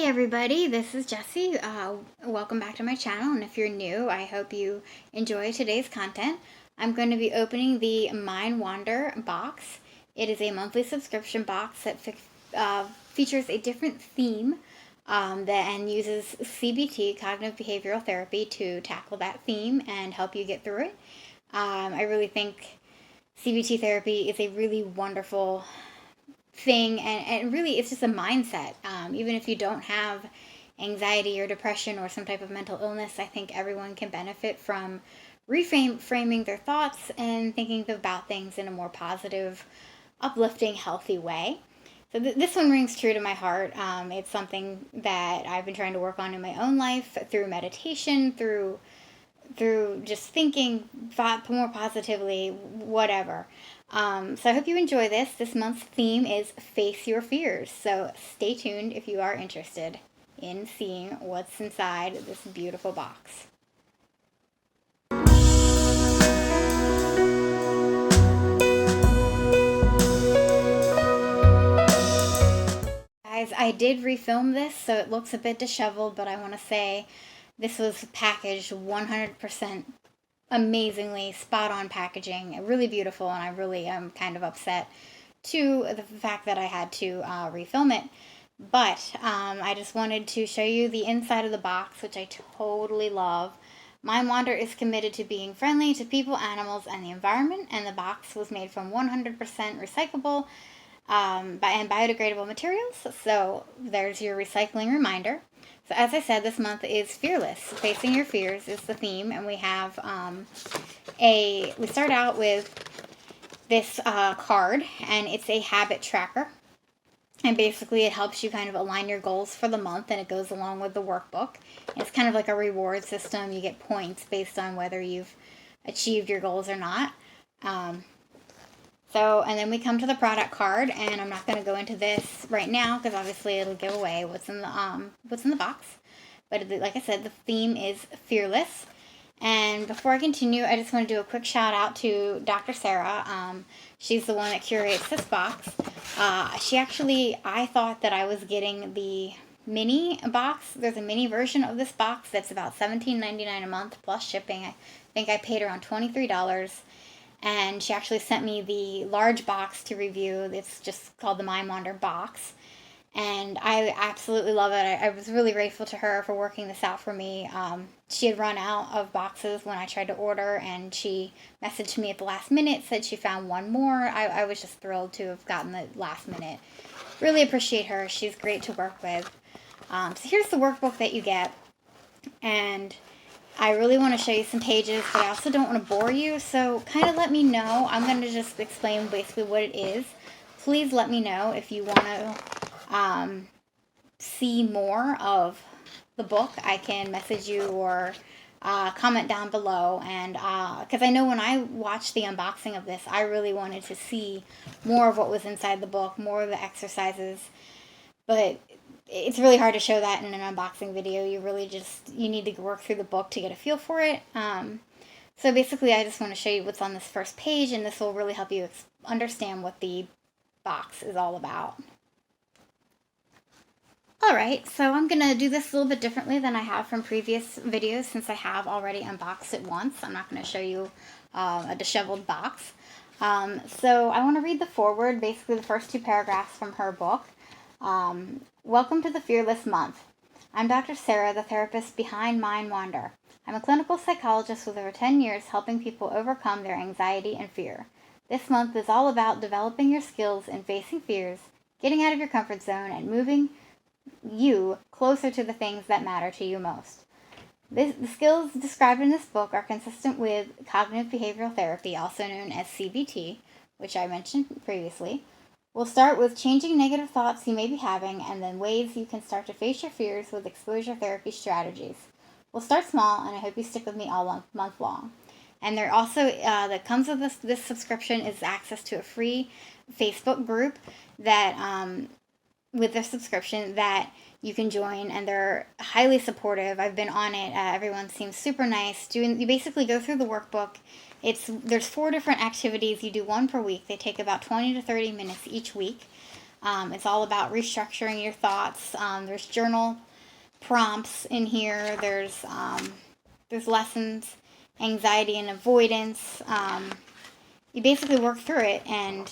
everybody, this is Jessie. Welcome back to my channel, and if you're new, I hope you enjoy today's content. I'm going to be opening the Mindwander box. It is a monthly subscription box that features a different theme and uses CBT, cognitive behavioral therapy, to tackle that theme and help you get through it. I really think CBT therapy is a really wonderful thing, and really it's just a mindset. Even if you don't have anxiety or depression or some type of mental illness, I think everyone can benefit from reframing their thoughts and thinking about things in a more positive, uplifting, healthy way. So this one rings true to my heart. It's something that I've been trying to work on in my own life through meditation, through just thinking more positively, whatever. So I hope you enjoy this. This month's theme is Face Your Fears. So stay tuned if you are interested in seeing what's inside this beautiful box. Guys, I did refilm this, so it looks a bit disheveled, but I want to say this was packaged 100% amazingly, spot on packaging, really beautiful, and I really am kind of upset to the fact that I had to refilm it. But I just wanted to show you the inside of the box, which I totally love. Mindwander is committed to being friendly to people, animals, and the environment, and the box was made from 100% recyclable and biodegradable materials. So there's your recycling reminder. So as I said, this month is Fearless. Facing Your Fears is the theme, and we have we start out with this card, and it's a habit tracker. And basically it helps you kind of align your goals for the month, and it goes along with the workbook. It's kind of like a reward system. You get points based on whether you've achieved your goals or not. And then we come to the product card, and I'm not going to go into this right now because obviously it'll give away what's in the box. But like I said, the theme is Fearless. And before I continue, I just want to do a quick shout out to Dr. Sarah. She's the one that curates this box. I thought that I was getting the mini box. There's a mini version of this box that's about $17.99 a month plus shipping. I think I paid around $23. And she actually sent me the large box to review. It's just called the Mindwander box. And I absolutely love it. I was really grateful to her for working this out for me. She had run out of boxes when I tried to order, and she messaged me at the last minute, said she found one more. I was just thrilled to have gotten the last minute. Really appreciate her. She's great to work with. So here's the workbook that you get. And I really want to show you some pages, but I also don't want to bore you, so kind of let me know. I'm going to just explain basically what it is. Please let me know if you want to see more of the book. I can message you or comment down below, and because I know when I watched the unboxing of this, I really wanted to see more of what was inside the book, more of the exercises, but it's really hard to show that in an unboxing video. You need to work through the book to get a feel for it. So basically, I just want to show you what's on this first page, and this will really help you understand what the box is all about. Alright, so I'm going to do this a little bit differently than I have from previous videos, since I have already unboxed it once. I'm not going to show you a disheveled box. So I want to read the foreword, basically the first two paragraphs from her book. Welcome to the Fearless Month. I'm Dr. Sarah, the therapist behind Mindwander. I'm a clinical psychologist with over 10 years helping people overcome their anxiety and fear. This month is all about developing your skills in facing fears, getting out of your comfort zone, and moving you closer to the things that matter to you most. The skills described in this book are consistent with cognitive behavioral therapy, also known as CBT, which I mentioned previously. We'll start with changing negative thoughts you may be having, and then ways you can start to face your fears with exposure therapy strategies. We'll start small, and I hope you stick with me all month long. And there also, that comes with this subscription, is access to a free Facebook group that, with the subscription, that you can join, and they're highly supportive. I've been on it. Everyone seems super nice. You basically go through the workbook. There's 4 different activities. You do one per week. They take about 20 to 30 minutes each week. It's all about restructuring your thoughts. There's journal prompts in here. There's lessons, anxiety and avoidance. You basically work through it, and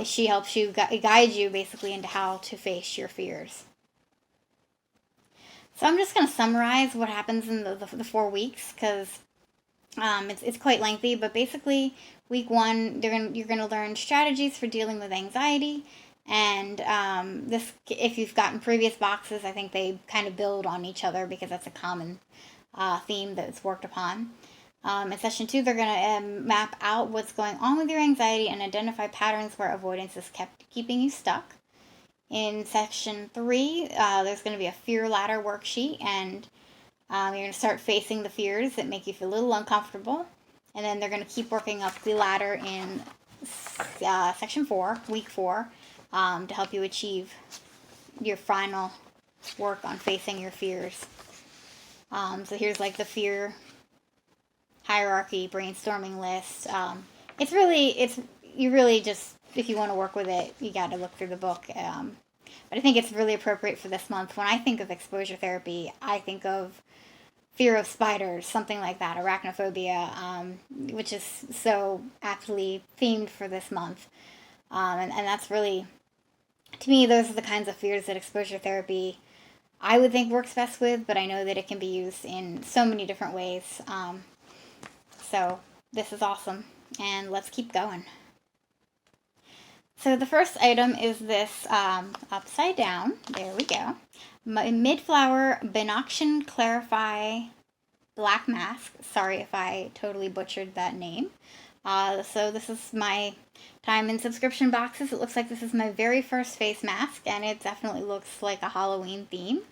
she helps you, guide you basically into how to face your fears. So I'm just going to summarize what happens in the 4 weeks, because it's quite lengthy. But basically, week 1, you're gonna learn strategies for dealing with anxiety. And this, if you've gotten previous boxes, I think they kind of build on each other because that's a common theme that's worked upon. In session 2, they're going to map out what's going on with your anxiety and identify patterns where avoidance is keeping you stuck. In section 3, there's going to be a fear ladder worksheet, and you're going to start facing the fears that make you feel a little uncomfortable. And then they're going to keep working up the ladder in section 4, week 4, to help you achieve your final work on facing your fears. So here's like the fear hierarchy, brainstorming list. You really just, if you want to work with it, you got to look through the book. But I think it's really appropriate for this month. When I think of exposure therapy, I think of fear of spiders, something like that, arachnophobia, which is so aptly themed for this month. And that's really, to me, those are the kinds of fears that exposure therapy, I would think, works best with, but I know that it can be used in so many different ways. So this is awesome, and let's keep going. So the first item is this upside down, there we go, Mid-Flower Binoction Clarify Black Mask. Sorry if I totally butchered that name. So this is my time in subscription boxes. It looks like this is my very first face mask, and it definitely looks like a Halloween theme.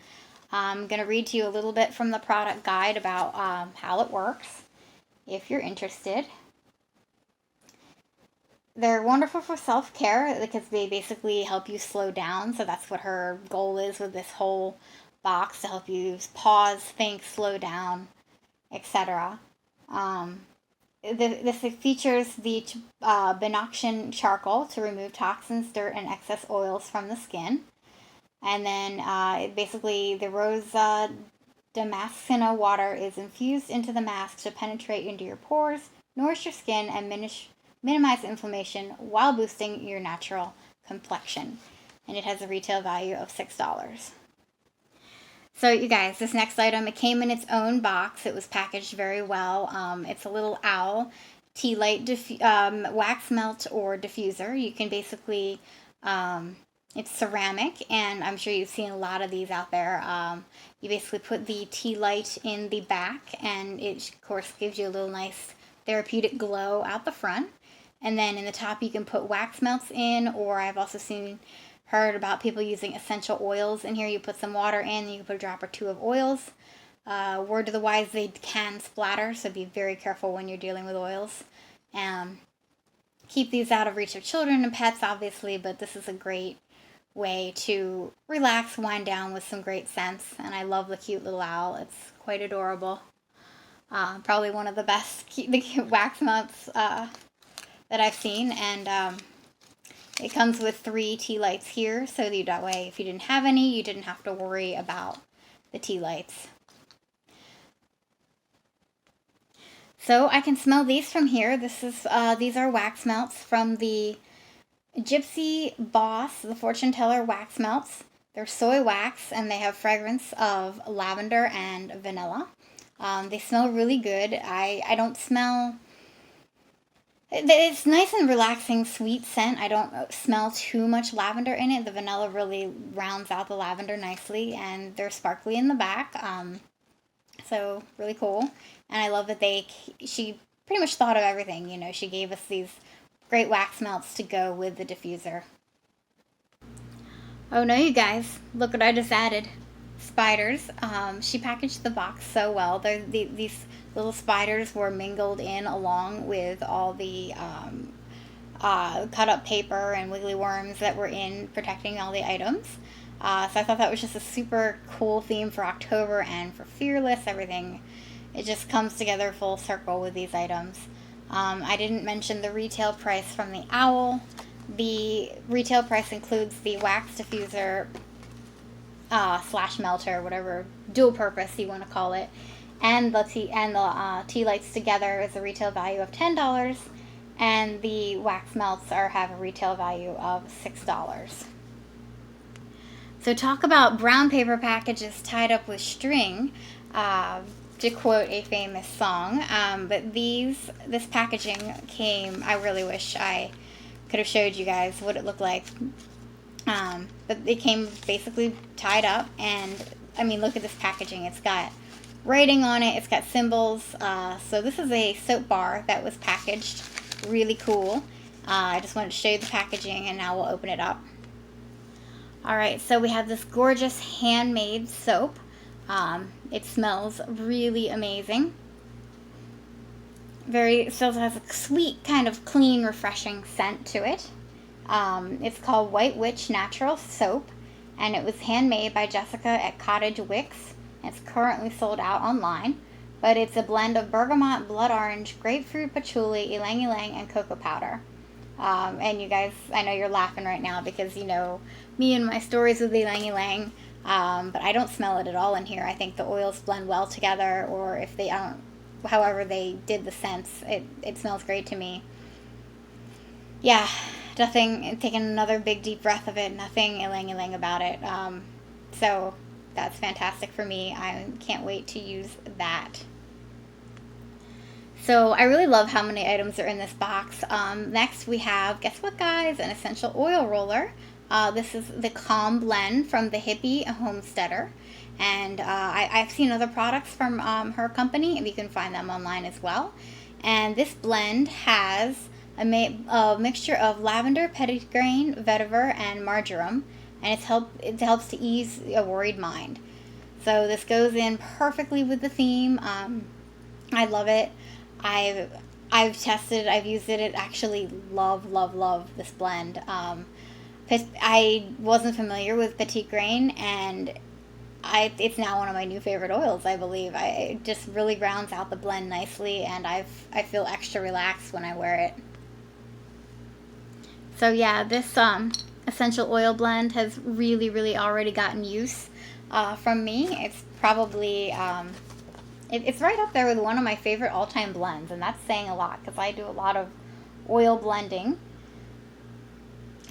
I'm going to read to you a little bit from the product guide about how it works, if you're interested. They're wonderful for self-care because they basically help you slow down. So that's what her goal is with this whole box, to help you pause, think, slow down, etc. This features the Binoction charcoal to remove toxins, dirt, and excess oils from the skin. And then basically the rose Damascena water is infused into the mask to penetrate into your pores, nourish your skin, and minimize inflammation while boosting your natural complexion. And it has a retail value of $6. So you guys, this next item, it came in its own box. It was packaged very well. It's a little owl tea light wax melt or diffuser. You can basically, it's ceramic, and I'm sure you've seen a lot of these out there. You basically put the tea light in the back, and it, of course, gives you a little nice therapeutic glow out the front. And then in the top, you can put wax melts in, or I've also heard about people using essential oils in here. You put some water in, and you can put a drop or 2 of oils. Word to the wise, they can splatter, so be very careful when you're dealing with oils. Keep these out of reach of children and pets, obviously, but this is a great way to relax, wind down with some great scents. And I love the cute little owl. It's quite adorable. Probably one of the best the cute wax melts that I've seen. And it comes with 3 tea lights here, so that way if you didn't have any, you didn't have to worry about the tea lights. So I can smell these from here. These are wax melts from the Gypsy Boss, the Fortune Teller wax melts. They're soy wax, and they have fragrance of lavender and vanilla. They smell really good. I don't smell... It's nice and relaxing, sweet scent. I don't smell too much lavender in it. The vanilla really rounds out the lavender nicely, and they're sparkly in the back. So really cool. And I love that she pretty much thought of everything. You know, she gave us these great wax melts to go with the diffuser. Oh no, you guys, look what I just added. Spiders. She packaged the box so well. These little spiders were mingled in along with all the cut up paper and wiggly worms that were in protecting all the items. So I thought that was just a super cool theme for October and for Fearless. Everything, it just comes together full circle with these items. I didn't mention the retail price from the owl. the retail price includes the wax diffuser slash melter, whatever dual purpose you want to call it, and the tea lights together is a retail value of $10, and the wax melts have a retail value of $6. So talk about brown paper packages tied up with string, to quote a famous song. But this packaging came, I really wish I could have showed you guys what it looked like. But it came basically tied up, and I mean, look at this packaging. It's got writing on it, it's got symbols. So this is a soap bar that was packaged really cool. I just wanted to show you the packaging, and now we'll open it up. Alright, so we have this gorgeous handmade soap. It smells really amazing. Still has a sweet, kind of clean, refreshing scent to it. It's called White Witch Natural Soap, and it was handmade by Jessica at Cottage Wicks. It's currently sold out online, but it's a blend of bergamot, blood orange, grapefruit, patchouli, ylang ylang, and cocoa powder. And you guys, I know you're laughing right now because you know me and my stories with ylang ylang, but I don't smell it at all in here. I think the oils blend well together, or if they, however they did the scents, it smells great to me. Yeah, nothing, taking another big deep breath of it, nothing ylang ylang about it. So that's fantastic for me. I can't wait to use that. So I really love how many items are in this box. Next we have, guess what guys, an essential oil roller. This is the Calm Blend from the Hippie Homesteader. And I've seen other products from her company, and you can find them online as well. And this blend has a mixture of lavender, petitgrain, vetiver, and marjoram. And it helps to ease a worried mind. So this goes in perfectly with the theme. I love it. I've tested it, I've used it. It actually love this blend. I wasn't familiar with petitgrain, and it's now one of my new favorite oils, I believe. It just really rounds out the blend nicely, and I feel extra relaxed when I wear it. So yeah, this essential oil blend has really already gotten use from me. It's probably it's right up there with one of my favorite all-time blends, and that's saying a lot because I do a lot of oil blending.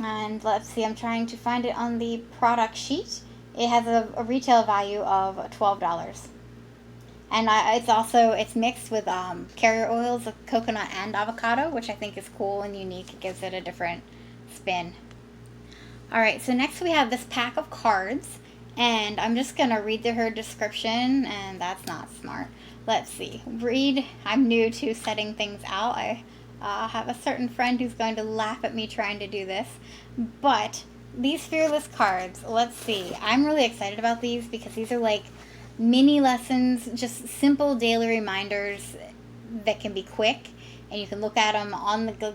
And let's see, I'm trying to find it on the product sheet. It has a retail value of $12. And it's mixed with carrier oils of coconut and avocado, which I think is cool and unique. It gives it a different spin. Alright, so next we have this pack of cards. And I'm just going to read her description, and that's not smart. Let's see. I'm new to setting things out. I have a certain friend who's going to laugh at me trying to do this. But these fearless cards, let's see. I'm really excited about these because these are like mini lessons, just simple daily reminders that can be quick. And you can look at them on the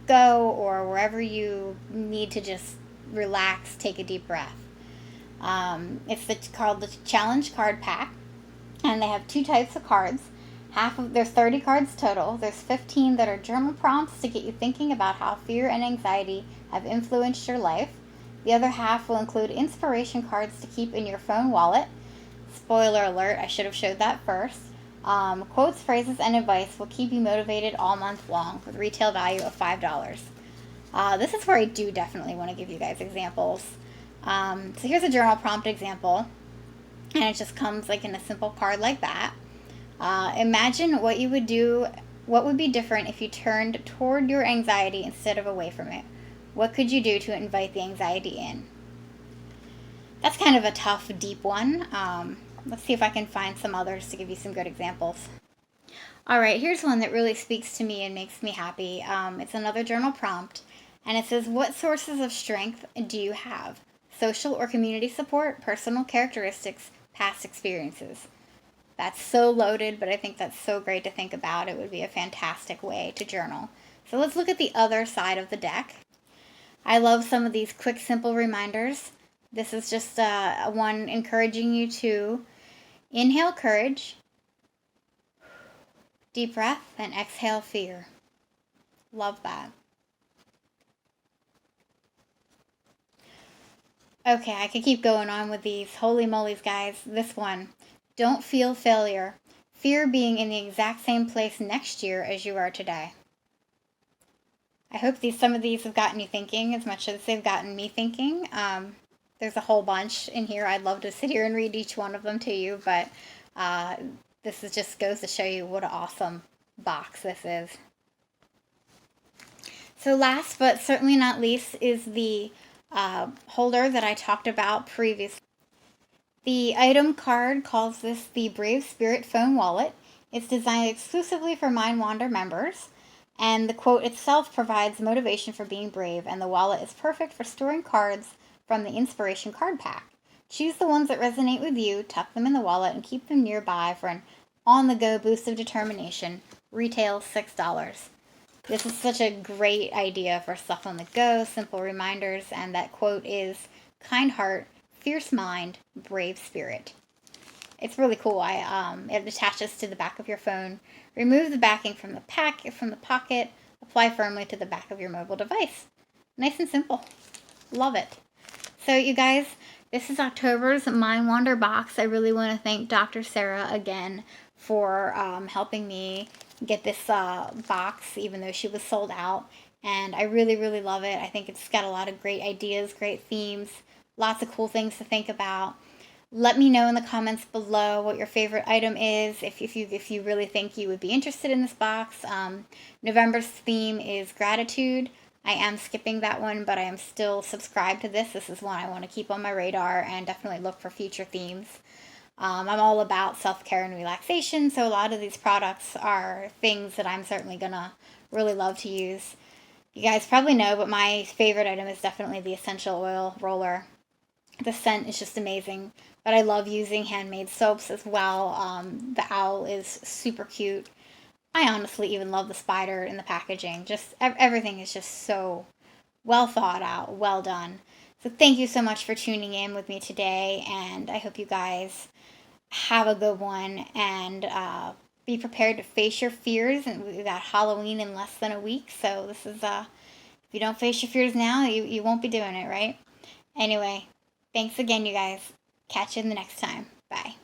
go or wherever you need to just relax, take a deep breath. It's called the Challenge Card Pack, and they have 2 types of cards. There's 30 cards total. There's 15 that are journal prompts to get you thinking about how fear and anxiety have influenced your life. The other half will include inspiration cards to keep in your phone wallet. Spoiler alert, I should have showed that first. Quotes, phrases, and advice will keep you motivated all month long with retail value of $5. This is where I do definitely want to give you guys examples. So here's a journal prompt example, and it just comes like in a simple card like that. Imagine what you would do, what would be different if you turned toward your anxiety instead of away from it. What could you do to invite the anxiety in? That's kind of a tough, deep one. Let's see if I can find some others to give you some good examples. Alright, here's one that really speaks to me and makes me happy. It's another journal prompt, and it says, what sources of strength do you have? Social or community support, personal characteristics, past experiences. That's so loaded, but I think that's so great to think about. It would be a fantastic way to journal. So let's look at the other side of the deck. I love some of these quick, simple reminders. This is just one encouraging you to inhale courage, deep breath, and exhale fear. Love that. Okay, I could keep going on with these. Holy moly's, guys. This one. Don't feel failure. Fear being in the exact same place next year as you are today. I hope some of these have gotten you thinking as much as they've gotten me thinking. There's a whole bunch in here. I'd love to sit here and read each one of them to you, but this just goes to show you what an awesome box this is. So last but certainly not least is the holder that I talked about previously. The item card calls this the Brave Spirit Phone Wallet. It's designed exclusively for mindwander members, and the quote itself provides motivation for being brave, and the wallet is perfect for storing cards from the Inspiration Card Pack. Choose the ones that resonate with you, tuck them in the wallet, and keep them nearby for an on-the-go boost of determination. Retail $6. This is such a great idea for stuff on the go, simple reminders, and that quote is, kind heart, fierce mind, brave spirit. It's really cool. It attaches to the back of your phone. Remove the backing from the pocket. Apply firmly to the back of your mobile device. Nice and simple. Love it. So you guys, this is October's Mindwander box. I really want to thank Dr. Sarah again for helping me get this box, even though she was sold out. And I really, really love it. I think it's got a lot of great ideas, great themes, lots of cool things to think about. Let me know in the comments below what your favorite item is, if you really think you would be interested in this box. November's theme is gratitude. I am skipping that one, but I am still subscribed to this. This is one I want to keep on my radar and definitely look for future themes. I'm all about self-care and relaxation, so a lot of these products are things that I'm certainly going to really love to use. You guys probably know, but my favorite item is definitely the essential oil roller. The scent is just amazing, but I love using handmade soaps as well. The owl is super cute. I honestly even love the spider in the packaging. Just everything is just so well thought out, well done. So thank you so much for tuning in with me today, and I hope you guys have a good one, and be prepared to face your fears. And we got Halloween in less than a week, so this is if you don't face your fears now, you won't be doing it, right? Anyway, thanks again, you guys. Catch you in the next time. Bye.